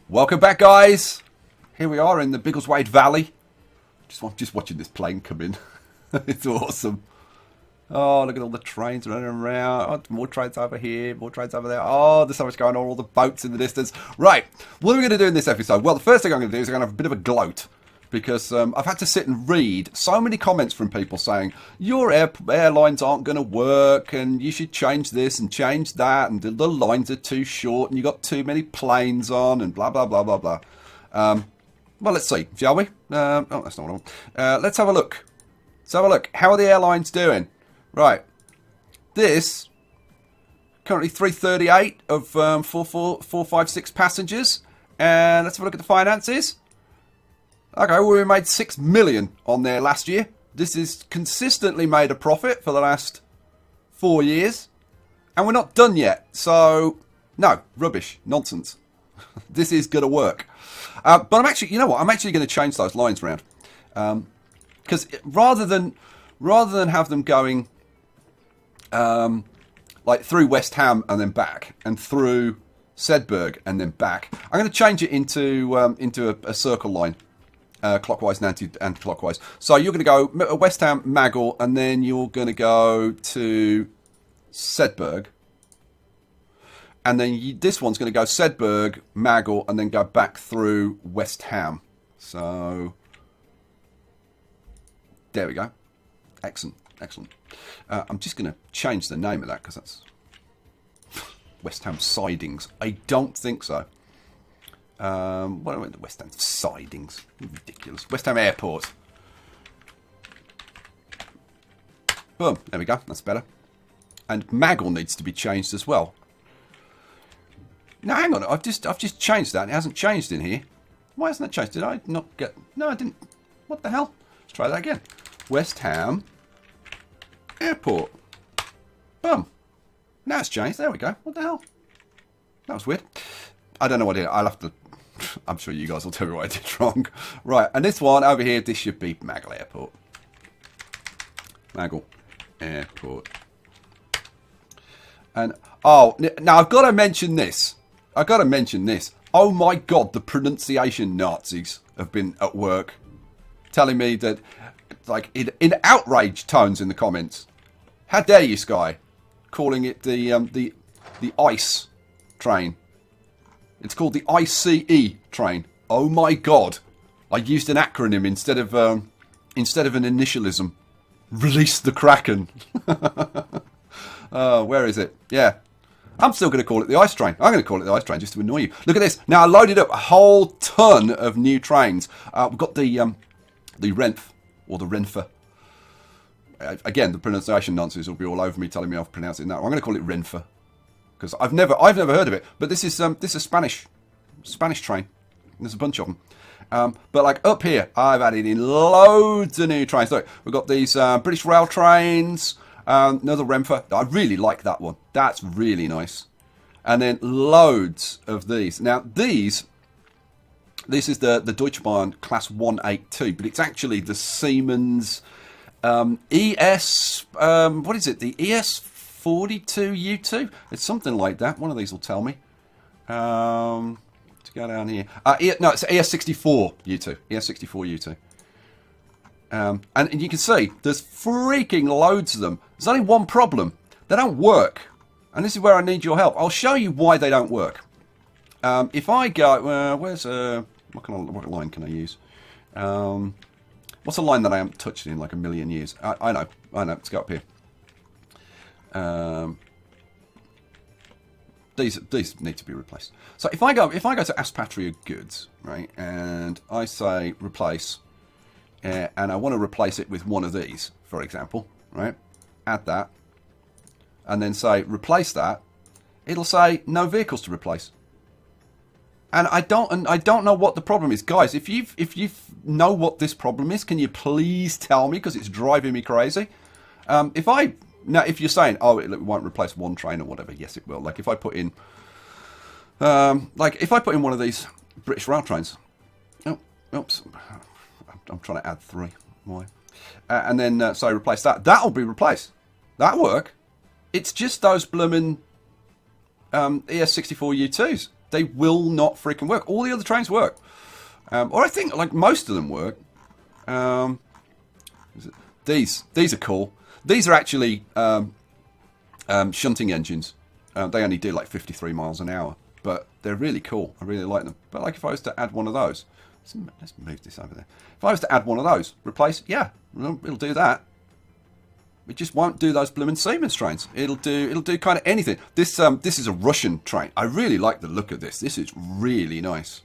Welcome back, guys. Here we are in the Biggleswade Valley. Just watching this plane come in. It's awesome. Oh, look at all the trains running around. Oh, more trains over here, more trains over there. Oh, there's so much going on. All the boats in the distance. Right, what are we going to do in this episode? Well, the first thing I'm going to do is I'm going to have a bit of a gloat. Because I've had to sit and read so many comments from people saying, your airlines aren't going to work, and you should change this and change that, and the lines are too short, and you've got too many planes on, and blah, blah, blah, blah, blah. Well, let's see, shall we? Oh, that's not what I want. Let's have a look. Let's have a look. How are the airlines doing? Right. This, currently 338 of 456 passengers. And let's have a look at the finances. Okay, well, we made 6 million on there last year. This has consistently made a profit for the last 4 years. And we're not done yet. So, no, rubbish, nonsense. This is going to work. But I'm actually, you know what? I'm actually going to change those lines around. Because rather than have them going like through West Ham and then back, and through Sedberg and then back, I'm going to change it into a circle line. Clockwise and anti-clockwise. So you're going to go West Ham, Maggle, and then you're going to go to Sedberg. And then this one's going to go Sedberg, Maggle, and then go back through West Ham. So there we go. Excellent, excellent. I'm just going to change the name of that because that's West Ham Sidings. I don't think so. What am I the West Ham Sidings? Ridiculous. West Ham Airport. Boom. There we go. That's better. And Maggle needs to be changed as well. Now hang on. I've just changed that. It hasn't changed in here. Why hasn't it changed? Did I not get? No, I didn't. What the hell? Let's try that again. West Ham Airport. Boom. Now it's changed. There we go. What the hell? That was weird. I don't know what it is. I'll have to... I'm sure you guys will tell me what I did wrong. Right, and this one over here, this should be Maggle Airport. Maggle Airport. And, oh, now I've got to mention this. Oh my God, the pronunciation Nazis have been at work telling me that, like, in outrage tones in the comments. How dare you, Skye, calling it the ICE train. It's called the ICE train. Oh my God! I used an acronym instead of an initialism. Release the Kraken. Where is it? Yeah, I'm still going to call it the ICE train. I'm going to call it the ICE train just to annoy you. Look at this. Now I loaded up a whole ton of new trains. We've got the Renf or the Renfer. Again, the pronunciation nonsense will be all over me telling me I've pronounced it now. I'm going to call it Renfer. Because I've never heard of it, but this is Spanish train. There's a bunch of them, but like up here, I've added in loads of new trains. Look, we've got these British Rail trains, another Renfer. I really like that one. That's really nice, and then loads of these. Now this is the Deutsche Bahn Class 182, but it's actually the Siemens ES. What is it? The ES 42 U2? It's something like that. One of these will tell me. Let's go down here. No, it's ES64 U2. ES64 U2. And you can see there's freaking loads of them. There's only one problem. They don't work. And this is where I need your help. I'll show you why they don't work. If I go... what line can I use? What's a line that I haven't touched in like a million years? I know. Let's go up here. These need to be replaced. So if I go to Aspatria Goods, right, and I say replace, and I want to replace it with one of these, for example, right, add that, and then say replace that, it'll say no vehicles to replace. And I don't know what the problem is, guys. If you know what this problem is, can you please tell me, because it's driving me crazy. If you're saying, oh, it won't replace one train or whatever, yes, it will. Like if I put in, one of these British Rail trains. Oh, oops, I'm trying to add 3. Why? And then say replace that. That'll be replaced. That'll work. It's just those bloomin' ES64U2s. They will not freaking work. All the other trains work. Or I think like most of them work. These are cool. These are actually shunting engines. They only do like 53 miles an hour, but they're really cool. I really like them. But like if I was to add one of those, let's move this over there. If I was to add one of those, replace, yeah, it'll do that. It just won't do those blooming Siemens trains. It'll do kind of anything. This is a Russian train. I really like the look of this. This is really nice.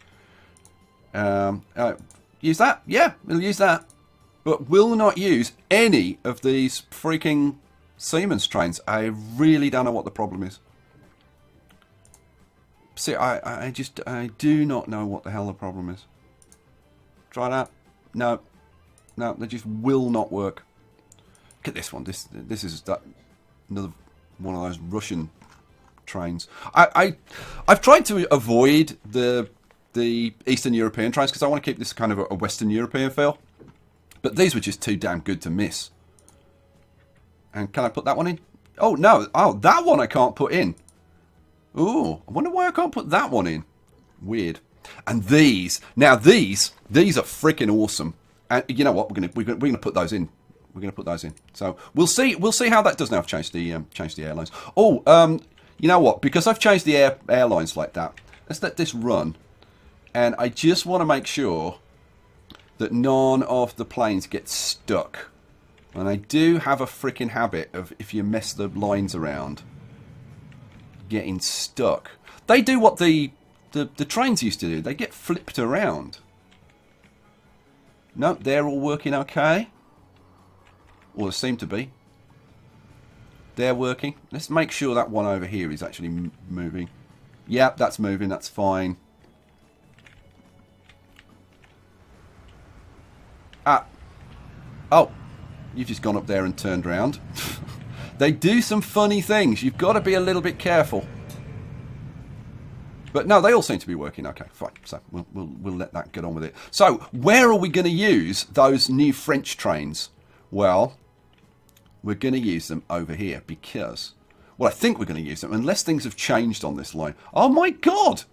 Use that? Yeah, it'll use that. But will not use any of these freaking Siemens trains. I really don't know what the problem is. See, I do not know what the hell the problem is. Try that. No, they just will not work. Look at this one. This is that another one of those Russian trains. I've tried to avoid the Eastern European trains because I want to keep this kind of a Western European feel. But these were just too damn good to miss. And can I put that one in? Oh no! Oh, that one I can't put in. Ooh, I wonder why I can't put that one in. Weird. And these are freaking awesome. And you know what? We're gonna put those in. We're going to put those in. So we'll see how that does now. I've changed the airlines. Oh, you know what? Because I've changed the airlines like that, let's let this run. And I just want to make sure that none of the planes get stuck. And I do have a freaking habit of, if you mess the lines around, getting stuck. They do what the trains used to do. They get flipped around. No, they're all working okay. Or they seem to be. They're working. Let's make sure that one over here is actually moving. Yep, that's moving. That's fine. Oh, you've just gone up there and turned around. They do some funny things. You've got to be a little bit careful. But no, they all seem to be working. Okay, fine. So we'll let that get on with it. So where are we going to use those new French trains? Well, we're going to use them over here because, well, I think we're going to use them unless things have changed on this line. Oh my God,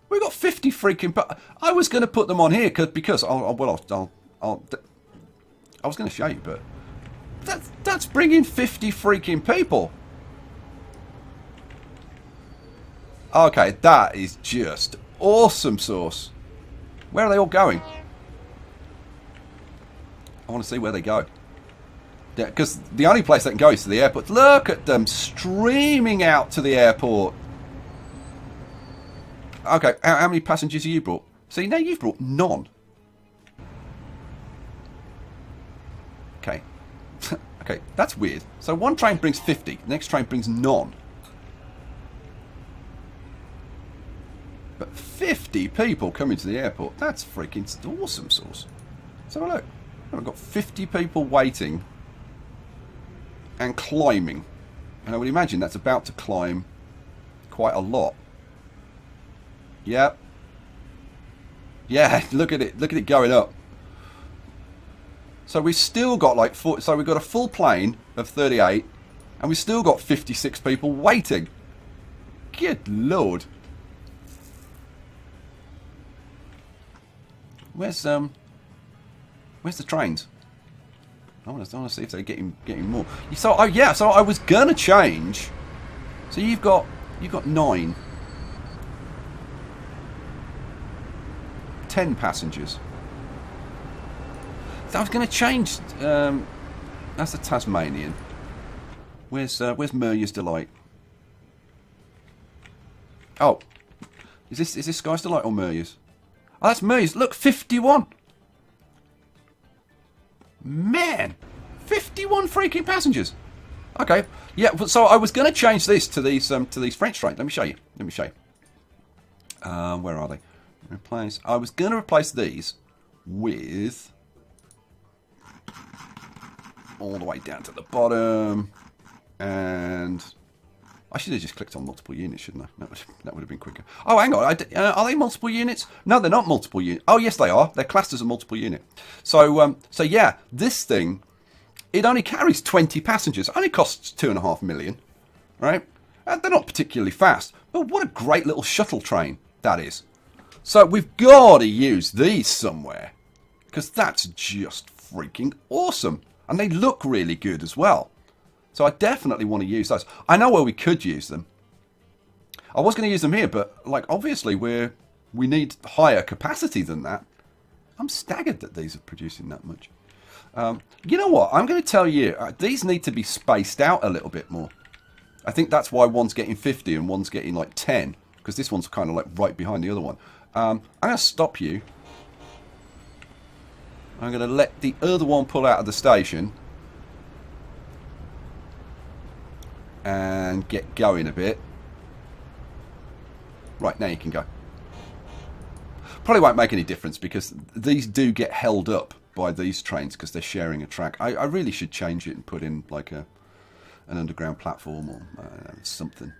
we've got 50 freaking. But I was going to put them on here because I was going to show you, but that's bringing 50 freaking people. Okay, that is just awesome sauce. Where are they all going? I want to see where they go. Yeah, because the only place they can go is to the airport. Look at them streaming out to the airport. Okay, how many passengers have you brought? See, now you've brought none. Okay. Okay, that's weird. So one train brings 50, the next train brings none. But 50 people coming to the airport, that's freaking awesome sauce. So look, I've got 50 people waiting and climbing. And I would imagine that's about to climb quite a lot. Yep. Yeah, look at it going up. So we've still got like so we've got a full plane of 38 and we've still got 56 people waiting. Good Lord. Where's the trains? I want to see if they're getting more. So I was gonna change. So you've got 9, 10 passengers. So I was gonna change. That's the Tasmanian. Where's Murray's Delight? Oh, is this Skye's Delight or Murray's? Oh, that's Murray's. Look, 51. Man, 51 freaking passengers. Okay, yeah. So I was going to change this to these French trains. Let me show you. Where are they? Replace. I was going to replace these with all the way down to the bottom, and I should have just clicked on multiple units, shouldn't I? That would have been quicker. Oh, hang on. Are they multiple units? No, they're not multiple units. Oh, yes, they are. They're classed as a multiple unit. So yeah, this thing, it only carries 20 passengers. It only costs 2.5 million, right? They're not particularly fast, but what a great little shuttle train that is. So we've got to use these somewhere, because that's just freaking awesome. And they look really good as well. So I definitely want to use those. I know where we could use them. I was going to use them here, but like obviously we need higher capacity than that. I'm staggered that these are producing that much. You know what? I'm going to tell you, these need to be spaced out a little bit more. I think that's why one's getting 50 and one's getting like 10. Because this one's kind of like right behind the other one. I'm going to stop you. I'm going to let the other one pull out of the station. And get going a bit. Right, now you can go. Probably won't make any difference because these do get held up by these trains because they're sharing a track. I really should change it and put in like an underground platform or something.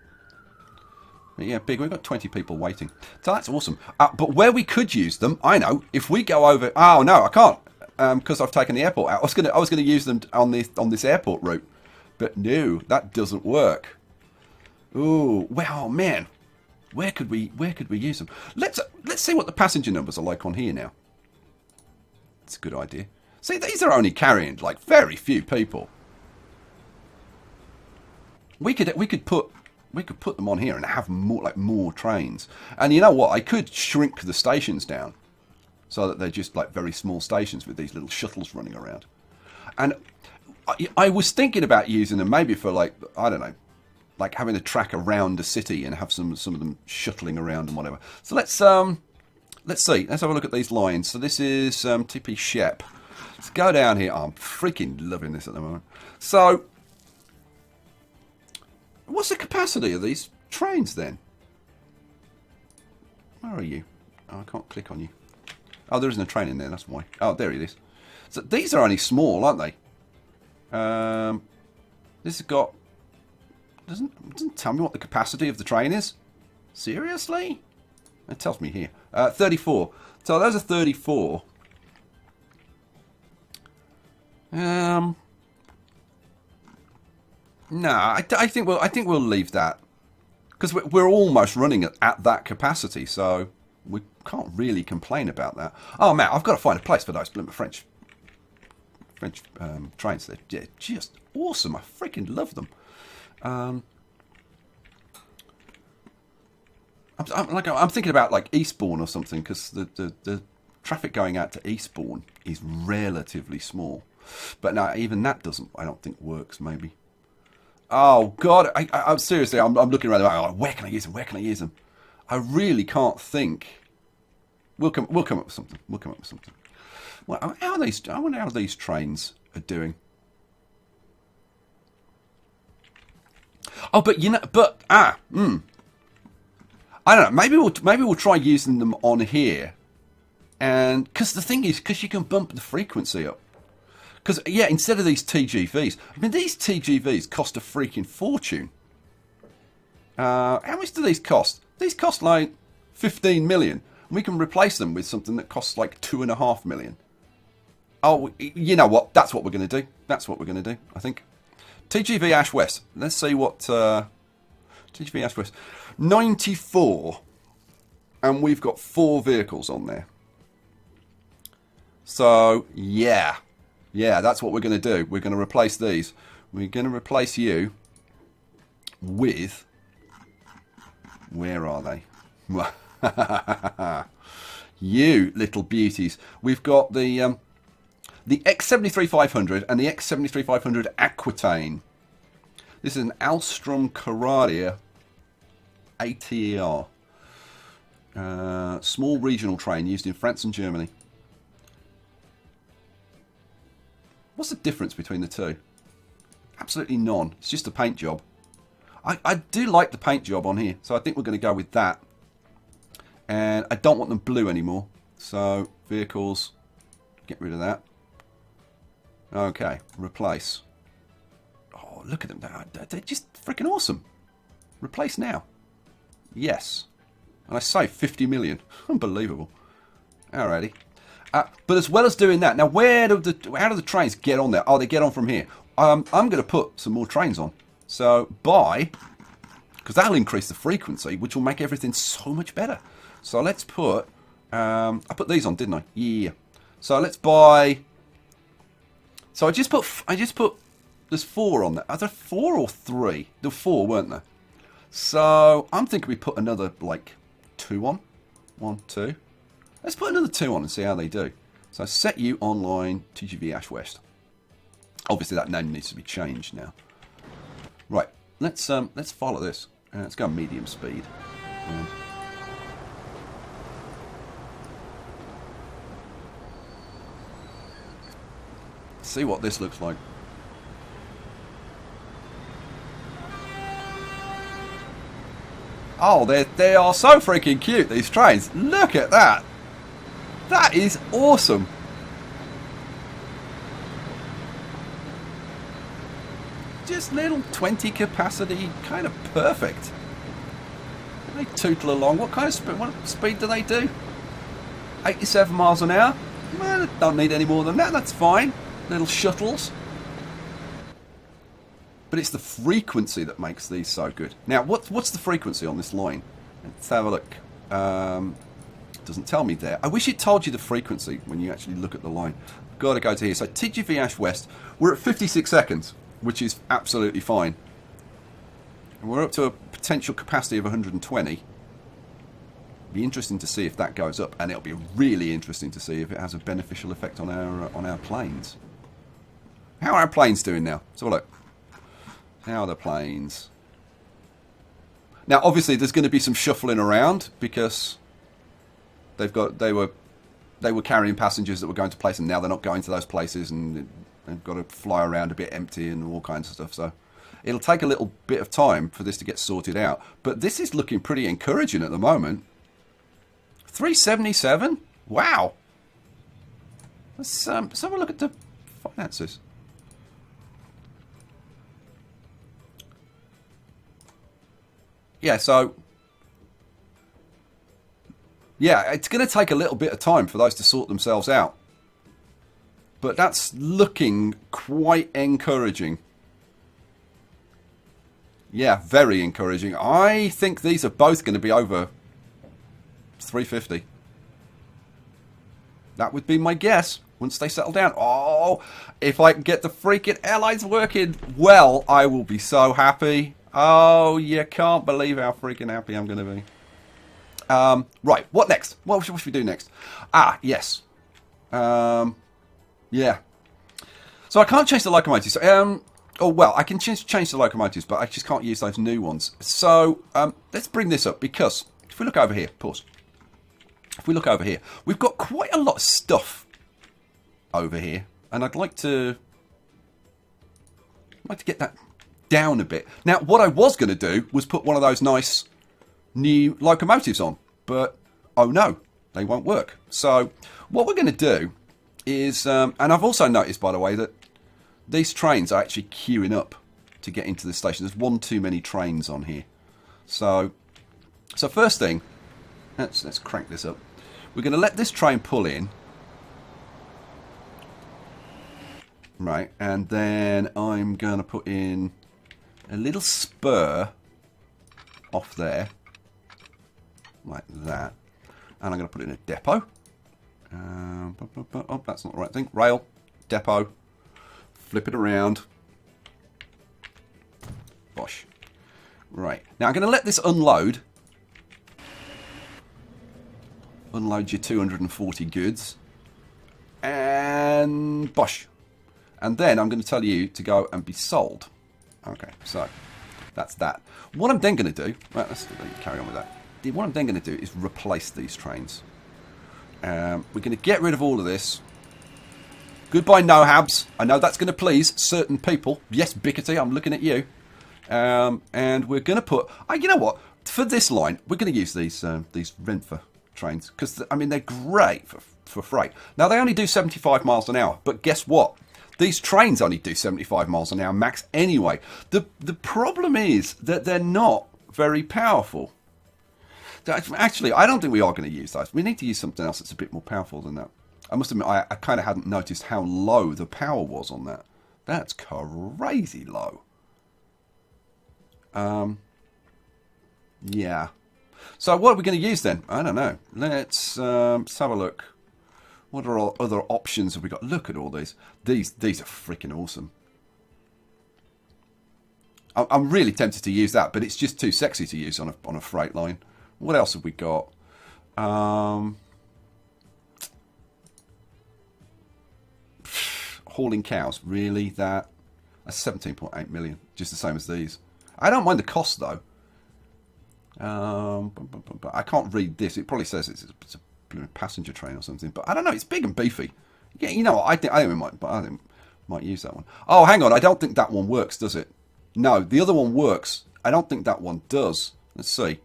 But yeah, big. We've got 20 people waiting, so that's awesome. But where we could use them, I know. If we go over, oh no, I can't because I've taken the airport out. I was gonna use them on this airport route, but no, that doesn't work. Ooh, well, man, where could we use them? Let's see what the passenger numbers are like on here now. It's a good idea. See, these are only carrying like very few people. We could put them on here and have more trains. And you know what? I could shrink the stations down so that they're just like very small stations with these little shuttles running around. And I was thinking about using them maybe for like, I don't know, like having a track around the city and have some of them shuttling around and whatever. So let's see. Let's have a look at these lines. So this is TP Shep. Let's go down here. Oh, I'm freaking loving this at the moment. So what's the capacity of these trains then? Where are you? Oh, I can't click on you. Oh, there isn't a train in there, that's why. Oh, there it is. So these are only small, aren't they? This has got... Doesn't tell me what the capacity of the train is. Seriously? It tells me here. 34. So those are 34. No, I think we'll leave that because we're almost running at that capacity, so we can't really complain about that. Oh man, I've got to find a place for those French trains. They're just awesome. I freaking love them. I'm thinking about like Eastbourne or something because the traffic going out to Eastbourne is relatively small, but no, even that doesn't. I don't think works. Maybe. Oh God, I'm seriously. I'm looking around. Like, where can I use them? Where can I use them? I really can't think. We'll come up with something. Well, how are these? I wonder how these trains are doing. Oh, but I don't know. Maybe we'll try using them on here, and because the thing is, because you can bump the frequency up. Because yeah, instead of these TGVs, I mean these TGVs cost a freaking fortune. How much do these cost? These cost like 15 million. And we can replace them with something that costs like 2.5 million. Oh, you know what? That's what we're going to do. I think. TGV Ash West. Let's see what TGV Ash West. 94, and we've got 4 vehicles on there. So yeah, that's what we're going to do. We're going to replace these. We're going to replace you with. Where are they? You little beauties. We've got the X73500 and the X73500 Aquitaine. This is an Alstom Carrara ATR. Small regional train used in France and Germany. What's the difference between the two? Absolutely none. It's just a paint job. I do like the paint job on here, so I think we're going to go with that. And I don't want them blue anymore. So, vehicles, get rid of that. Okay, replace. Oh, look at them. They're just freaking awesome. Replace now. Yes. And I say 50 million. Unbelievable. Alrighty. But as well as doing that, now how do the trains get on there? Oh, they get on from here. I'm going to put some more trains on. So buy because that'll increase the frequency, which will make everything so much better. So let's put, I put these on, didn't I? Yeah. So let's buy, so I just put, there's 4 on there. Are there 4 or 3? There were 4, weren't there? So I'm thinking we put another, like, 2 on. 1, 2. Let's put another 2 on and see how they do. So set you online TGV Ash West. Obviously that name needs to be changed now. Right, let's follow this. Let's go medium speed. And see what this looks like. Oh, they are so freaking cute, these trains. Look at that. That is awesome. Just little 20 capacity, kind of perfect. They tootle along. What kind of what speed do they do? 87 miles an hour? Well, don't need any more than that. That's fine. Little shuttles. But it's the frequency that makes these so good. Now, what's the frequency on this line? Let's have a look. Doesn't tell me there. I wish it told you the frequency when you actually look at the line. Got to go to here. So TGV Ash West, we're at 56 seconds, which is absolutely fine. And we're up to a potential capacity of 120. Be interesting to see if that goes up, and it'll be really interesting to see if it has a beneficial effect on our planes. How are our planes doing now? So look. How are the planes? Now, obviously, there's going to be some shuffling around because they were carrying passengers that were going to places, and now they're not going to those places, and they've got to fly around a bit empty and all kinds of stuff. So it'll take a little bit of time for this to get sorted out. But this is looking pretty encouraging at the moment. 377? Wow. Let's have a look at the finances. Yeah, so yeah, it's going to take a little bit of time for those to sort themselves out. But that's looking quite encouraging. Yeah, very encouraging. I think these are both going to be over 350. That would be my guess once they settle down. Oh, if I can get the freaking airlines working well, I will be so happy. Oh, you can't believe how freaking happy I'm going to be. Right, what next? What should we do next? Ah, yes. Yeah. So I can't change the locomotives. Oh, well, I can change the locomotives, but I just can't use those new ones. So let's bring this up, because if we look over here, pause. If we look over here, we've got quite a lot of stuff over here, and I'd like to get that down a bit. Now, what I was going to do was put one of those nice new locomotives on, but oh no, they won't work. So what we're going to do is, and I've also noticed, by the way, that these trains are actually queuing up to get into the station. There's one too many trains on here. So first thing, let's crank this up. We're going to let this train pull in. Right, and then I'm going to put in a little spur off there, like that. And I'm going to put it in a depot. Oh, that's not the right thing. Rail, depot, flip it around. Bosh. Right, now I'm going to let this unload. Unload your 240 goods. And bosh. And then I'm going to tell you to go and be sold. Okay, so that's that. What I'm then going to do, well, let's carry on with that. What I'm then going to do is replace these trains. We're going to get rid of all of this. Goodbye, no-habs. I know that's going to please certain people. Yes, Bickety, I'm looking at you. And we're going to put, you know what? For this line, we're going to use these Renfer trains, because I mean they're great for freight. Now they only do 75 miles an hour, but guess what? These trains only do 75 miles an hour max anyway. The problem is that they're not very powerful. Actually, I don't think we are going to use those. We need to use something else that's a bit more powerful than that. I must admit, I kind of hadn't noticed how low the power was on that. That's crazy low. Yeah. So what are we going to use then? I don't know. Let's have a look. What are all other options have we got? Look at all these. These are freaking awesome. I'm really tempted to use that, but it's just too sexy to use on a freight line. What else have we got? Hauling cows. Really? That's 17.8 million. Just the same as these. I don't mind the cost though. I can't read this. It probably says it's a passenger train or something. But I don't know. It's big and beefy. Yeah, you know what? I think we might use that one. Oh, hang on. I don't think that one works, does it? No, the other one works. I don't think that one does. Let's see.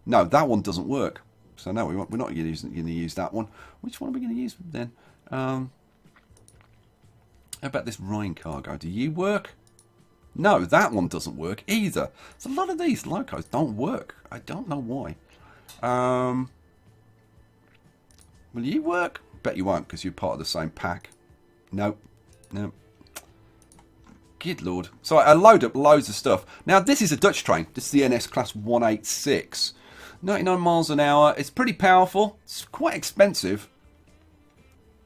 No, that one doesn't work. So no, we're not going to use that one. Which one are we going to use then? How about this Rhine cargo? Do you work? No, that one doesn't work either. So a lot of these locos don't work. I don't know why. Will you work? Bet you won't, because you're part of the same pack. Nope. No. Good lord. So I load up loads of stuff. Now this is a Dutch train. This is the NS Class 186. 99 miles an hour. It's pretty powerful. It's quite expensive.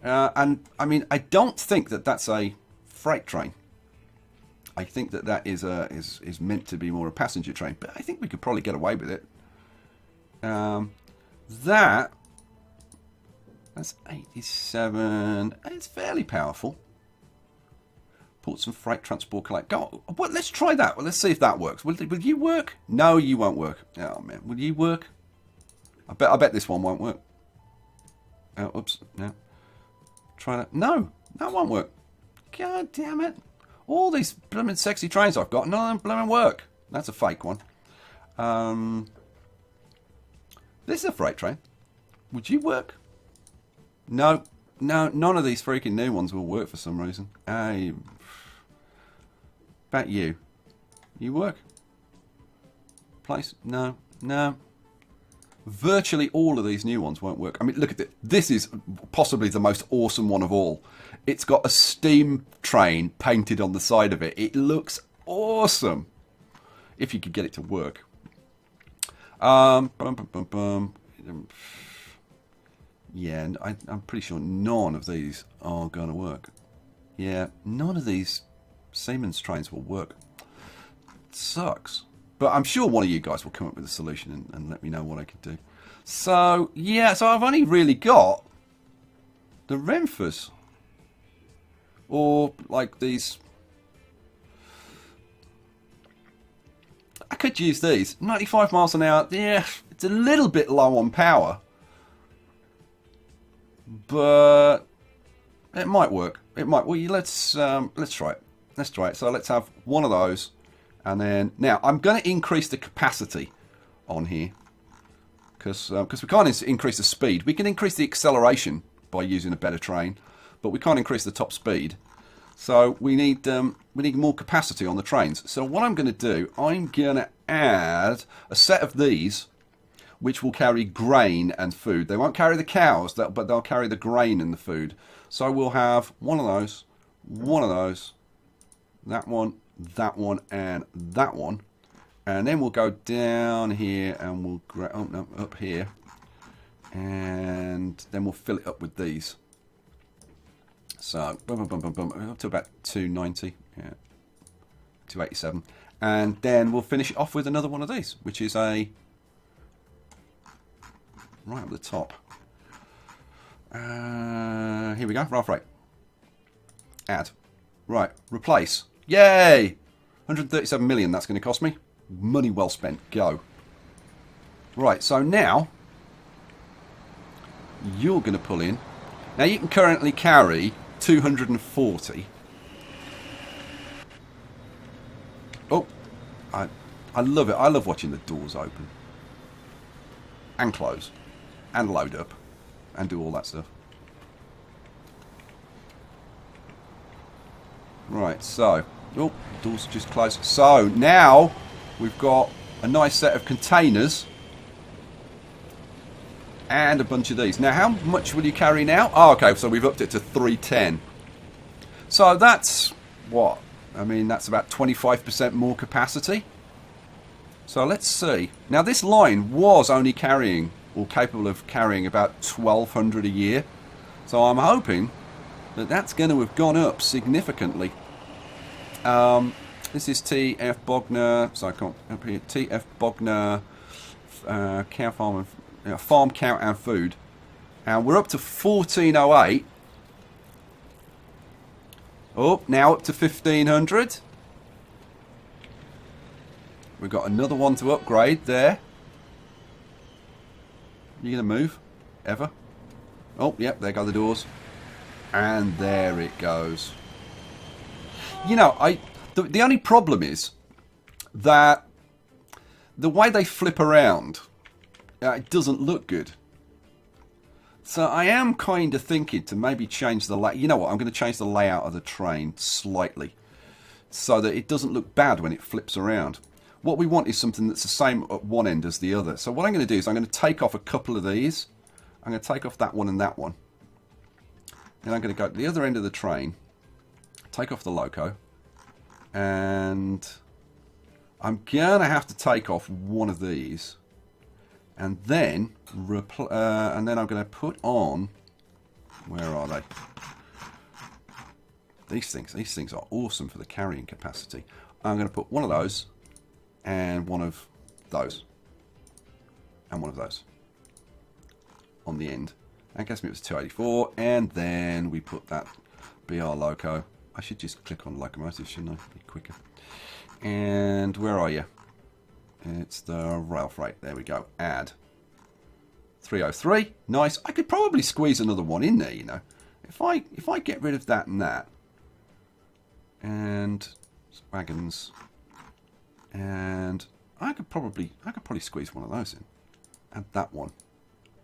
And I mean, I don't think that that's a freight train. I think that that is meant to be more a passenger train. But I think we could probably get away with it. That's 87. It's fairly powerful. Ports and freight transport collect. Go on. Well, let's try that. Well, let's see if that works. Will you work? No, you won't work. Oh man, will you work? I bet this one won't work. Oh, oops. No. Try that. No, that won't work. God damn it! All these blooming sexy trains I've got, none of them blooming work. That's a fake one. This is a freight train. Would you work? No, none of these freaking new ones will work for some reason. About you. You work? Place? No. Virtually all of these new ones won't work. I mean, look at this. This is possibly the most awesome one of all. It's got a steam train painted on the side of it. It looks awesome. If you could get it to work. Yeah, I'm pretty sure none of these are going to work. Yeah, none of these Siemens trains will work. It sucks. But I'm sure one of you guys will come up with a solution and let me know what I could do. So, yeah, so I've only really got the Renfers. Or, like, these. I could use these. 95 miles an hour. Yeah, it's a little bit low on power. But it might work. It might. Well, let's try it. Let's try it. So let's have one of those. And then, now, I'm going to increase the capacity on here. Because we can't increase the speed. We can increase the acceleration by using a better train. But we can't increase the top speed. So we need more capacity on the trains. So what I'm going to do, I'm going to add a set of these, which will carry grain and food. They won't carry the cows, but they'll carry the grain and the food. So we'll have one of those, that one, and that one. And then we'll go down here and we'll up here. And then we'll fill it up with these. So, up to about 290, yeah, 287. And then we'll finish it off with another one of these, which is a, right up the top. Here we go, rail freight. Add. Right, replace. Yay! 137 million that's going to cost me. Money well spent. Go. Right, so now you're going to pull in. Now you can currently carry 240. Oh, I love it. I love watching the doors open and close and load up and do all that stuff. Right, so, oh, doors just closed. So now we've got a nice set of containers and a bunch of these. Now, how much will you carry now? Oh, okay, so we've upped it to 310. So that's what? I mean, that's about 25% more capacity. So let's see. Now this line was only carrying, or capable of carrying, about 1,200 a year. So I'm hoping that that's going to have gone up significantly. This is TF Bogner, so I can't up here. TF Bogner cow farm and farm, cow and food, and we're up to 1408. Oh, now up to 1500. We've got another one to upgrade there. You gonna move? Ever? Oh, yep, there go the doors. And there it goes. You know, the only problem is that the way they flip around, it doesn't look good. So I am kind of thinking to maybe change the layout. You know what? I'm going to change the layout of the train slightly so that it doesn't look bad when it flips around. What we want is something that's the same at one end as the other. So what I'm going to do is I'm going to take off a couple of these. I'm going to take off that one and that one. And I'm going to go to the other end of the train, take off the loco, and I'm going to have to take off one of these. And then I'm going to put on, where are they? These things are awesome for the carrying capacity. I'm going to put one of those and one of those and one of those on the end. I guess it was 284, and then we put that BR loco. I should just click on locomotive, shouldn't I? Be quicker. And where are you? It's the rail freight. There we go. Add 303. Nice. I could probably squeeze another one in there, you know. If I get rid of that and that, and wagons, and I could probably squeeze one of those in. Add that one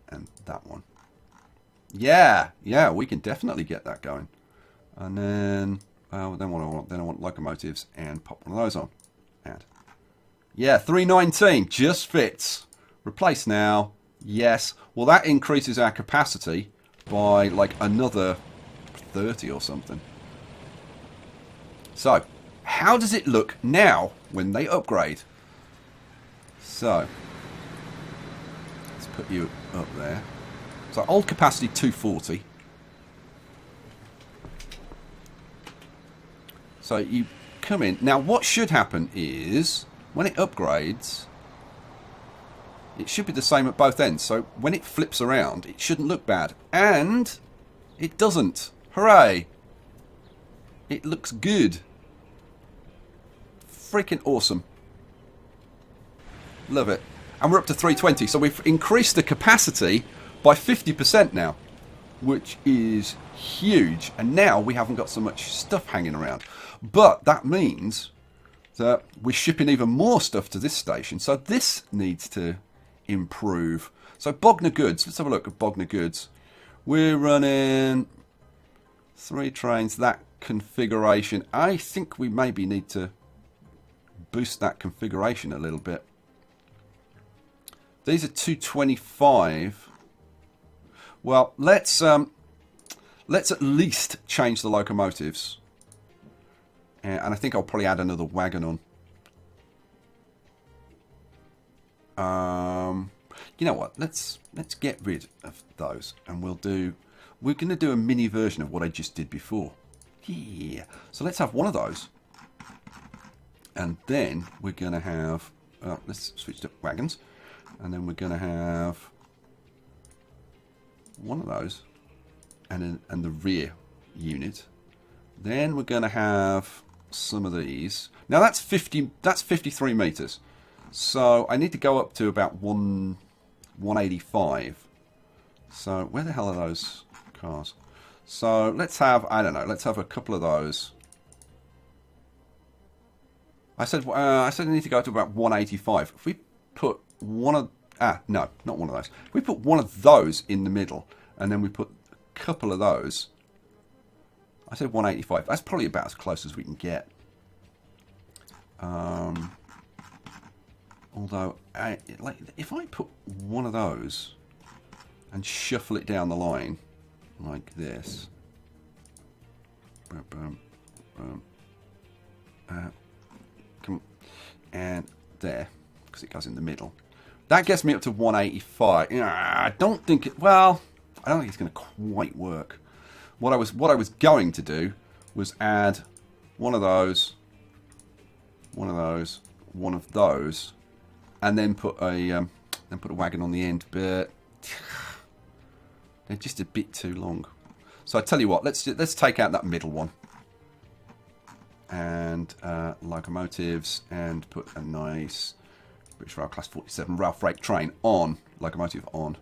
and that one. Yeah, we can definitely get that going. And then I want locomotives and pop one of those on. Add. Yeah, 319 just fits. Replace now. Yes. Well, that increases our capacity by like another 30 or something. So, how does it look now when they upgrade? So, let's put you up there. So, old capacity 240. So, you come in. Now, what should happen is, when it upgrades, it should be the same at both ends. So, when it flips around, it shouldn't look bad. And it doesn't. Hooray! It looks good. Freaking awesome. Love it. And we're up to 320. So, we've increased the capacity by 50% now, which is huge. And now we haven't got so much stuff hanging around. But that means that we're shipping even more stuff to this station. So this needs to improve. So Bogner Goods, let's have a look at Bogner Goods. We're running 3 trains, that configuration. I think we maybe need to boost that configuration a little bit. These are 225. Well, let's at least change the locomotives. And I think I'll probably add another wagon on. You know what? Let's get rid of those, and we're going to do a mini version of what I just did before. Yeah. So let's have one of those, and then we're going to have. Let's switch to wagons, and then we're going to have one of those, and the rear unit. Then we're going to have some of these. Now that's 53 meters. So I need to go up to about 185. So where the hell are those cars? So let's have, I don't know, let's have a couple of those. I said I need to go to about 185. If we put one of, no, not one of those. If we put one of those in the middle, and then we put a couple of those. I said 185. That's probably about as close as we can get. Although, if I put one of those and shuffle it down the line like this, come on, and there, because it goes in the middle. That gets me up to 185. I don't think it, well, I don't think it's going to quite work. What I was going to do was add one of those, one of those, and then put a wagon on the end, but they're just a bit too long. So I tell you what, let's take out that middle one, and locomotives, and put a nice British Rail Class 47 rail freight train on, locomotive on,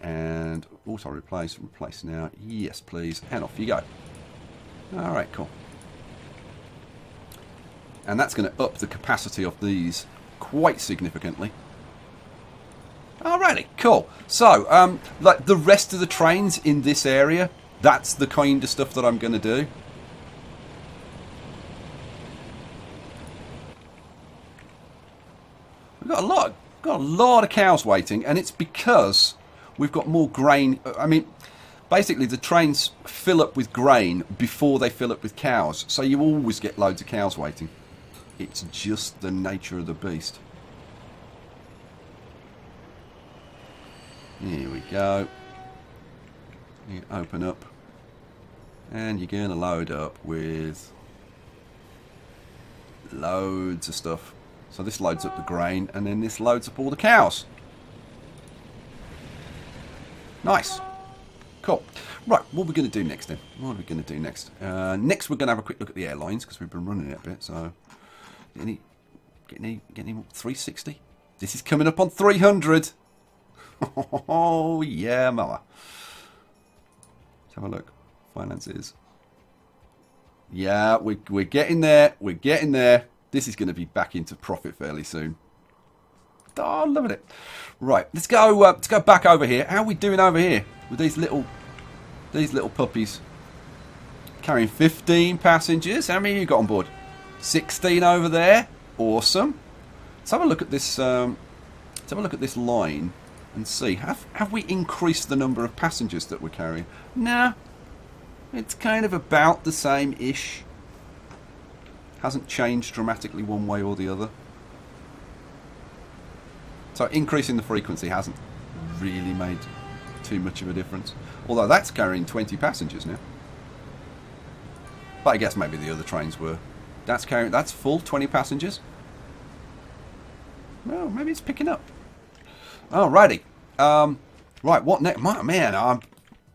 and auto replace now, yes please, and off you go. Alright, cool. And that's going to up the capacity of these quite significantly. Alrighty, cool. So, like the rest of the trains in this area, that's the kind of stuff that I'm going to do. We've got a lot of cows waiting, and it's because we've got more grain. I mean, basically the trains fill up with grain before they fill up with cows, so you always get loads of cows waiting. It's just the nature of the beast. Here we go. You open up, and you're going to load up with loads of stuff. So this loads up the grain, and then this loads up all the cows. Nice. Cool. Right, what are we going to do next then? What are we going to do next? Next we're going to have a quick look at the airlines, because we've been running it a bit. So, get any 360? This is coming up on 300. Oh, yeah, mama. Let's have a look. Finances. Yeah, we're getting there. We're getting there. This is going to be back into profit fairly soon. Oh, I'm loving it. Right, let's go back over here. How are we doing over here with these little puppies? Carrying 15 passengers. How many have you got on board? 16 over there. Awesome. Let's have a look at this. Let's have a look at this line and see. Have we increased the number of passengers that we're carrying? Nah. It's kind of about the same-ish. Hasn't changed dramatically one way or the other. So increasing the frequency hasn't really made too much of a difference. Although that's carrying 20 passengers now. But I guess maybe the other trains were. That's full, 20 passengers. Well, maybe it's picking up. Alrighty. Right, what next? Man, I'm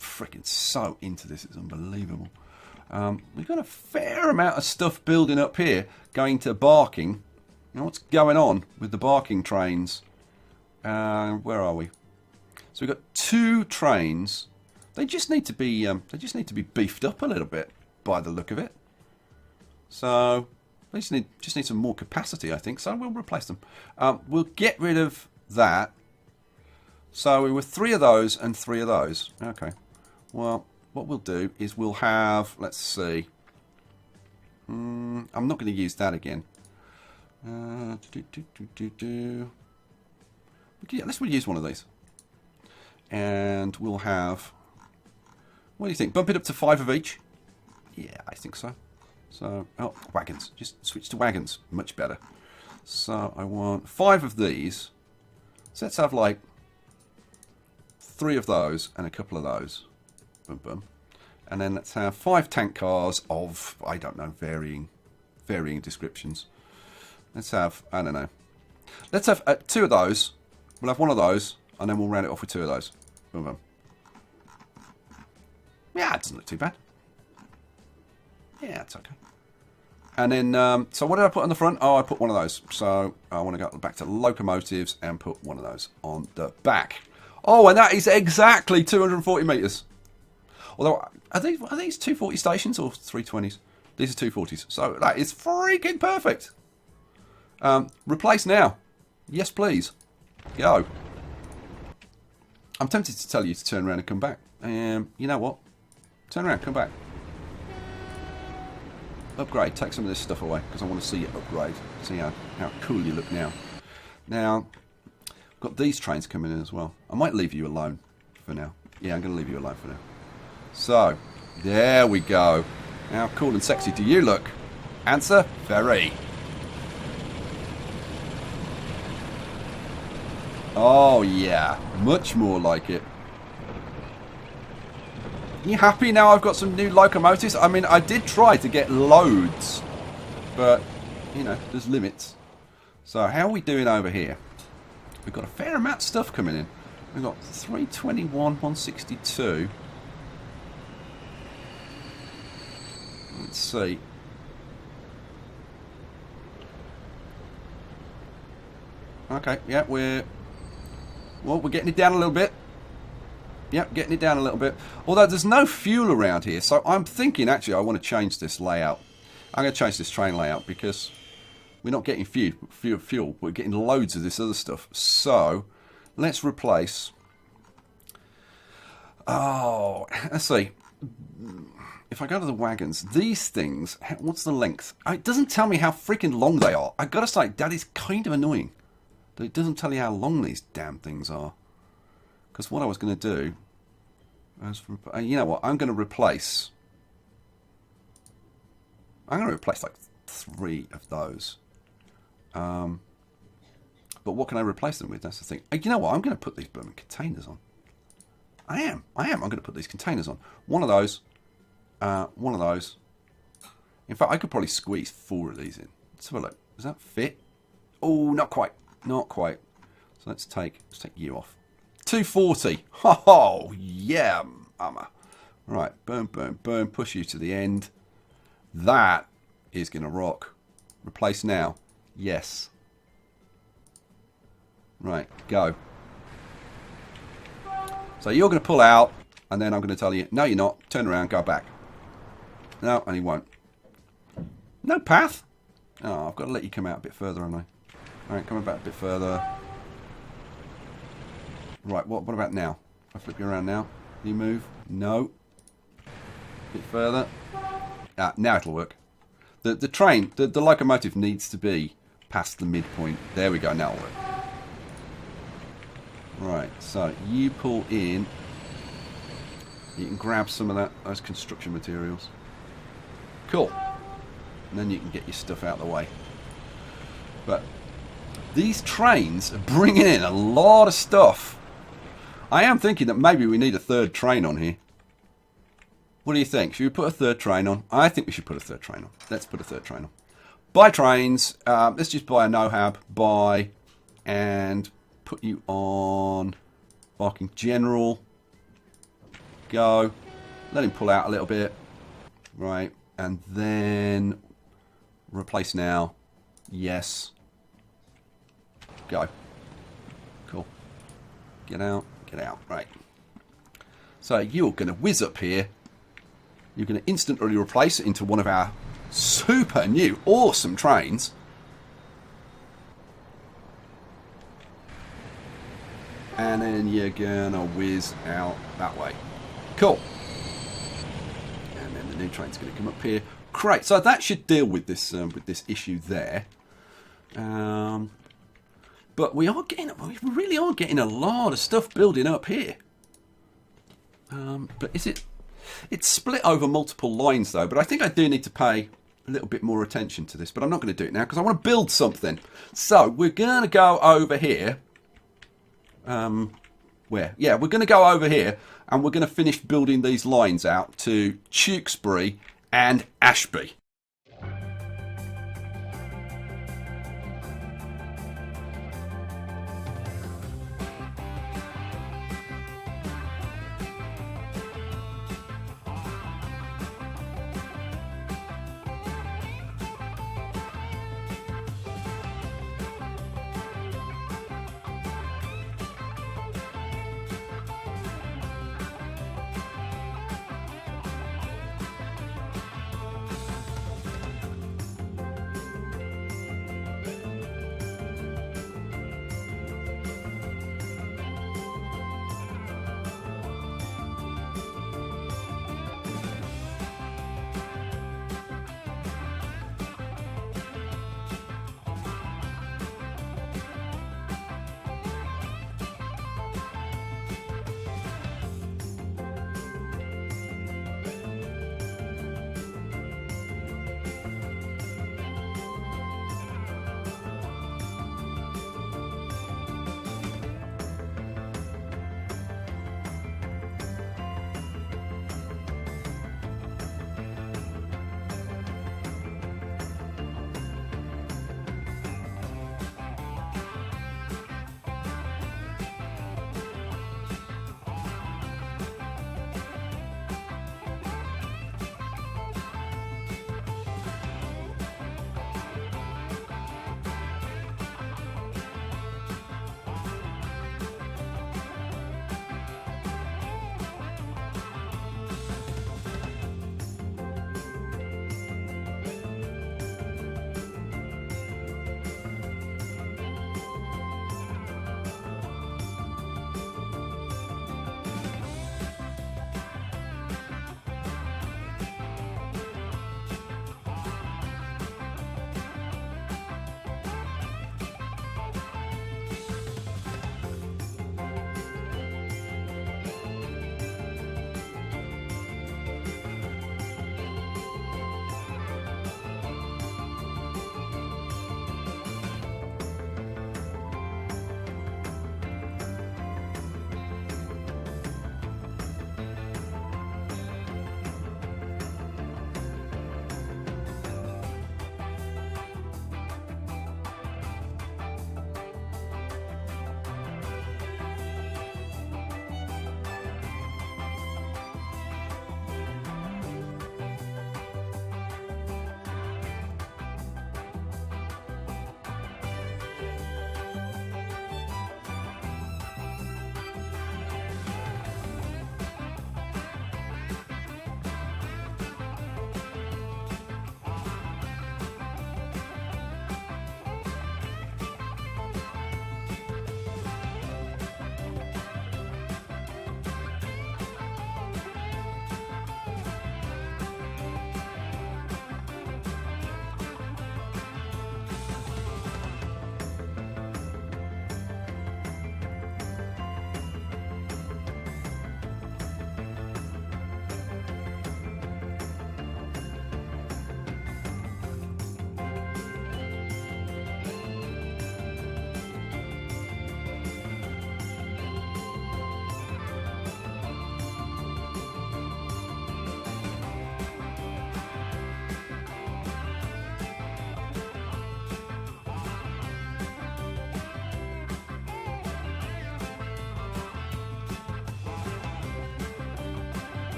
freaking so into this. It's unbelievable. We've got a fair amount of stuff building up here, going to Barking. You know what's going on with the Barking trains? Where are we? So we've got 2 trains. They just need to be beefed up a little bit by the look of it. So they just need some more capacity, I think. So we'll replace them. We'll get rid of that. So we were 3 of those and 3 of those. Okay. Well, what we'll do is we'll have, let's see. I'm not going to use that again. Yeah, let's use one of these. And we'll have, what do you think? Bump it up to 5 of each? Yeah, I think so. So, oh, wagons. Just switch to wagons. Much better. So I want 5 of these. So let's have like 3 of those and a couple of those. Boom, boom. And then let's have 5 tank cars of, I don't know, varying descriptions. Let's have, I don't know. Let's have 2 of those. We'll have 1 of those, and then we'll round it off with 2 of those. Boom, boom. Yeah, it doesn't look too bad. Yeah, it's okay. And then, so what did I put on the front? Oh, I put 1 of those. So I want to go back to locomotives and put 1 of those on the back. Oh, and that is exactly 240 metres. Although, are these 240 stations or 320s? These are 240s. So that is freaking perfect. Replace now. Yes, please. Go. I'm tempted to tell you to turn around and come back. You know what? Turn around, come back. Upgrade. Take some of this stuff away because I want to see it upgrade. See how cool you look now. Now, I've got these trains coming in as well. I might leave you alone for now. Yeah, I'm going to leave you alone for now. So, there we go. How cool and sexy do you look? Answer, very. Oh, yeah. Much more like it. You happy now I've got some new locomotives? I mean, I did try to get loads. But, you know, there's limits. So, how are we doing over here? We've got a fair amount of stuff coming in. We've got 321, 162. Let's see. Okay, yeah, we're getting it down a little bit. Yep, getting it down a little bit. Although there's no fuel around here, so I'm thinking actually I want to change this layout. I'm going to change this train layout because we're not getting fuel. We're getting loads of this other stuff. So let's replace. Oh, let's see. If I go to the wagons, these things, what's the length? It doesn't tell me how freaking long they are. I've got to say, that is kind of annoying. That it doesn't tell you how long these damn things are. Because what I was going to do, you know what, I'm going to replace like 3 of those. But what can I replace them with? That's the thing. You know what, I'm going to put these blooming containers on. I am. I'm going to put these containers on. One of those. One of those. In fact, I could probably squeeze 4 of these in. Let's have a look. Does that fit? Oh, not quite. Not quite. So let's take you off. 240. Oh, yeah, mama. Right, boom, boom, boom. Push you to the end. That is going to rock. Replace now. Yes. Right, go. So you're going to pull out, and then I'm going to tell you, no, you're not. Turn around, go back. No, and he won't. No path. Oh, I've got to let you come out a bit further, haven't I? All right, coming back a bit further. Right, what about now? I flip you around now. You move? No. A bit further. Now it'll work. The train, the locomotive needs to be past the midpoint. There we go, now it'll work. Right, so you pull in. You can grab some of those construction materials. Cool. And then you can get your stuff out of the way. But these trains are bringing in a lot of stuff. I am thinking that maybe we need a 3rd train on here. What do you think? Should we put a 3rd train on? I think we should put a 3rd train on. Let's put a 3rd train on. Buy trains. Let's just buy a no-hab. Buy. And put you on Barking General. Go. Let him pull out a little bit. Right. And then replace now. Yes. Go. Cool. Get out. Get out. Right. So you're going to whiz up here. You're going to instantly replace it into one of our super new, awesome trains. And then you're going to whiz out that way. Cool. And then the new train's going to come up here. Great. So that should deal with this issue there. But we really are getting a lot of stuff building up here. But it's split over multiple lines though, but I think I do need to pay a little bit more attention to this, but I'm not going to do it now because I want to build something. So we're going to go over here. Where? Yeah, we're going to go over here and we're going to finish building these lines out to Tewkesbury and Ashby.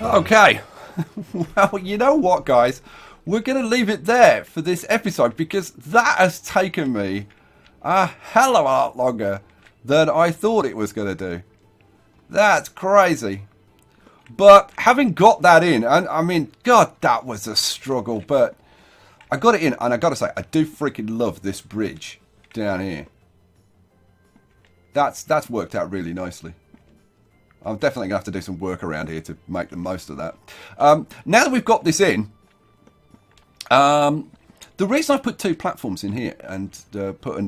Okay. Well, you know what, guys? We're going to leave it there for this episode because that has taken me a hell of a lot longer than I thought it was going to do. That's crazy. But having got that in, and I mean, God, that was a struggle, but I got it in, and I got to say, I do freaking love this bridge down here. That's worked out really nicely. I'm definitely going to have to do some work around here to make the most of that. Now that we've got this in, the reason I put 2 platforms in here and put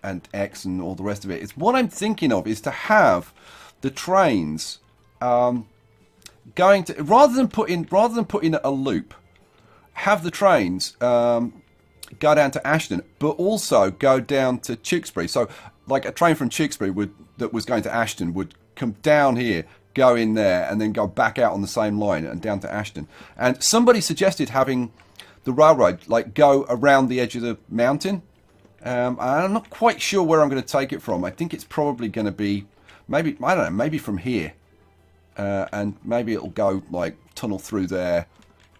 an X and all the rest of it is what I'm thinking of is to have the trains going to rather than put in a loop, have the trains go down to Ashton, but also go down to Tewkesbury. So, like a train from Tewkesbury that was going to Ashton would come down here, go in there, and then go back out on the same line and down to Ashton. And somebody suggested having the railroad like go around the edge of the mountain. I'm not quite sure where I'm going to take it from. I think it's probably going to be maybe, I don't know, maybe from here, and maybe it'll go like tunnel through there,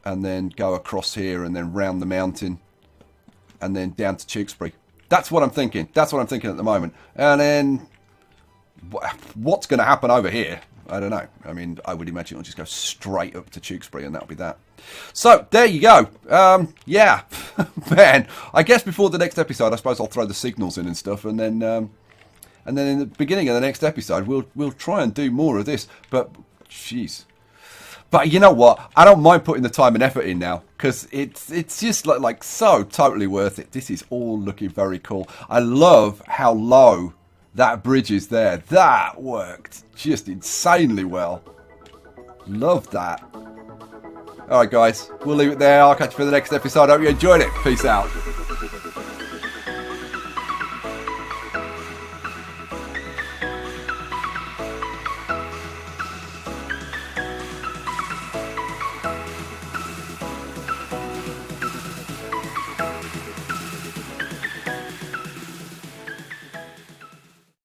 and then go across here, and then round the mountain, and then down to Tewkesbury. That's what I'm thinking. That's what I'm thinking at the moment. And then what's going to happen over here? I don't know. I mean, I would imagine it'll just go straight up to Tewkesbury, and that'll be that. So, there you go. Yeah. Man, I guess before the next episode, I suppose I'll throw the signals in and stuff, and then in the beginning of the next episode, we'll try and do more of this. But, jeez. But you know what? I don't mind putting the time and effort in now, because it's just like so totally worth it. This is all looking very cool. I love how low that bridge is there. That worked just insanely well. Love that. Alright guys, we'll leave it there. I'll catch you for the next episode. I hope you enjoyed it. Peace out.